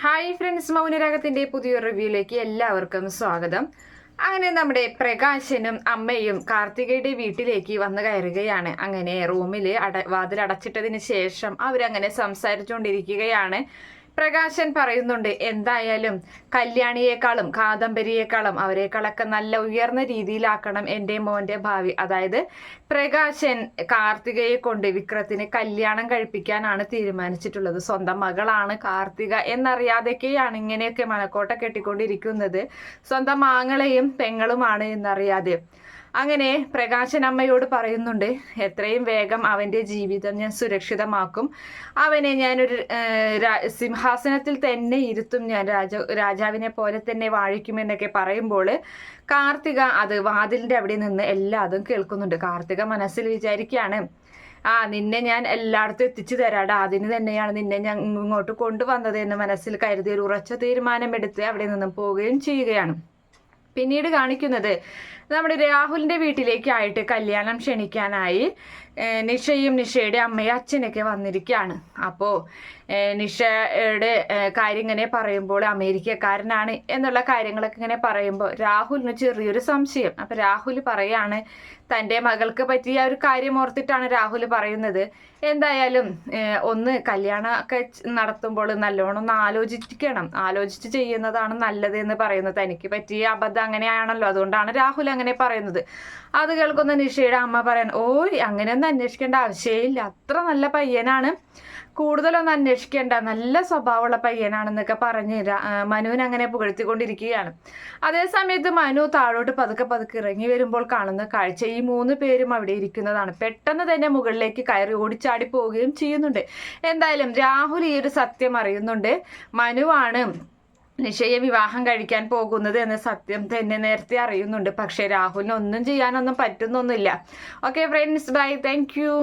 Hi friends, മൗനരാഗത്തിന്റെ പുതിയൊരു റിവ്യൂയിലേക്ക് എല്ലാവർക്കും സ്വാഗതം. അങ്ങനെ നമ്മുടെ പ്രകാശനും അമ്മയും കാർത്തികയുടെ വീട്ടിലേക്ക് വന്നു കയറുകയാണ്. അങ്ങനെ റൂമിൽ വാതിൽ അടച്ചിട്ടതിന് ശേഷം അവരങ്ങനെ സംസാരിച്ചുകൊണ്ടിരിക്കുകയാണ്. പ്രകാശൻ പറയുന്നുണ്ട്, എന്തായാലും കല്യാണിയേക്കാളും കാദംബരിയേക്കാളും അവരെക്കാളൊക്കെ നല്ല ഉയർന്ന രീതിയിലാക്കണം എൻ്റെ മോൻ്റെ ഭാവി. അതായത് പ്രകാശൻ കാർത്തികയെ കൊണ്ട് വിക്രത്തിന് കല്യാണം കഴിപ്പിക്കാനാണ് തീരുമാനിച്ചിട്ടുള്ളത്. സ്വന്തം മകളാണ് കാർത്തിക എന്നറിയാതൊക്കെയാണ് ഇങ്ങനെയൊക്കെ മനക്കോട്ട കെട്ടിക്കൊണ്ടിരിക്കുന്നത്. സ്വന്തം ആങ്ങളെയും പെങ്ങളുമാണ് എന്നറിയാതെ. അങ്ങനെ പ്രകാശൻ അമ്മയോട് പറയുന്നുണ്ട്, എത്രയും വേഗം അവൻ്റെ ജീവിതം ഞാൻ സുരക്ഷിതമാക്കും, അവനെ ഞാനൊരു സിംഹാസനത്തിൽ തന്നെ ഇരുത്തും, ഞാൻ രാജാവിനെ പോലെ തന്നെ വാഴിക്കുമെന്നൊക്കെ പറയുമ്പോൾ കാർത്തിക അത് വാതിലിൻ്റെ അവിടെ നിന്ന് എല്ലാതും കേൾക്കുന്നുണ്ട്. കാർത്തിക മനസ്സിൽ വിചാരിക്കുകയാണ്, നിന്നെ ഞാൻ എല്ലായിടത്തും എത്തിച്ചു തരാടാ, അതിന് തന്നെയാണ് നിന്നെ ഞാൻ ഇങ്ങോട്ട് കൊണ്ടുവന്നത് എന്ന് മനസ്സിൽ കരുതി ഒരു ഉറച്ച തീരുമാനമെടുത്ത് അവിടെ നിന്നും പോവുകയും ചെയ്യുകയാണ്. പിന്നീട് കാണിക്കുന്നത് നമ്മുടെ രാഹുലിൻ്റെ വീട്ടിലേക്കായിട്ട് കല്യാണം ക്ഷണിക്കാനായി നിഷയും നിഷയുടെ അമ്മയും അച്ഛനൊക്കെ വന്നിരിക്കുകയാണ്. അപ്പോൾ നിഷയുടെ കാര്യം ഇങ്ങനെ പറയുമ്പോൾ അമേരിക്കക്കാരനാണ് എന്നുള്ള കാര്യങ്ങളൊക്കെ ഇങ്ങനെ പറയുമ്പോൾ രാഹുലിന് ചെറിയൊരു സംശയം. അപ്പം രാഹുൽ പറയാണ്, തൻ്റെ മകൾക്ക് പറ്റിയ ഒരു കാര്യം ഓർത്തിട്ടാണ് രാഹുൽ പറയുന്നത്. എന്തായാലും ഒന്ന് കല്യാണമൊക്കെ നടത്തുമ്പോൾ നല്ലോണം ഒന്ന് ആലോചിച്ച് ചെയ്യുന്നതാണ് നല്ലത് എന്ന് പറയുന്നത്. തനിക്ക് പറ്റിയ അബദ്ധം അങ്ങനെയാണല്ലോ, അതുകൊണ്ടാണ് രാഹുൽ അങ്ങനെ പറയുന്നത്. അത് കേൾക്കുന്ന നിഷയുടെ അമ്മ പറയാൻ, അങ്ങനെയൊന്നും അന്വേഷിക്കേണ്ട ആവശ്യമില്ല, അത്ര നല്ല പയ്യനാണ്, കൂടുതലൊന്നും അന്വേഷിക്കേണ്ട, നല്ല സ്വഭാവമുള്ള പയ്യനാണെന്നൊക്കെ പറഞ്ഞ് മനുവിനെ അങ്ങനെ പുകഴ്ത്തിക്കൊണ്ടിരിക്കുകയാണ്. അതേസമയത്ത് മനു താഴോട്ട് പതുക്കെ ഇറങ്ങി വരുമ്പോൾ കാണുന്ന കാഴ്ച ഈ 3 പേരും അവിടെ ഇരിക്കുന്നതാണ്. പെട്ടെന്ന് തന്നെ മുകളിലേക്ക് കയറി ഓടിച്ചാടി പോവുകയും ചെയ്യുന്നുണ്ട്. എന്തായാലും രാഹുൽ ഈ ഒരു സത്യം അറിയുന്നുണ്ട്. മനുവാണ് നിഷയെ വിവാഹം കഴിക്കാൻ പോകുന്നത് എന്ന സത്യം തന്നെ നേരത്തെ അറിയുന്നുണ്ട്. പക്ഷെ രാഹുലിന് ഒന്നും ചെയ്യാനൊന്നും പറ്റുന്നൊന്നുമില്ല. Okay friends, bye, thank U.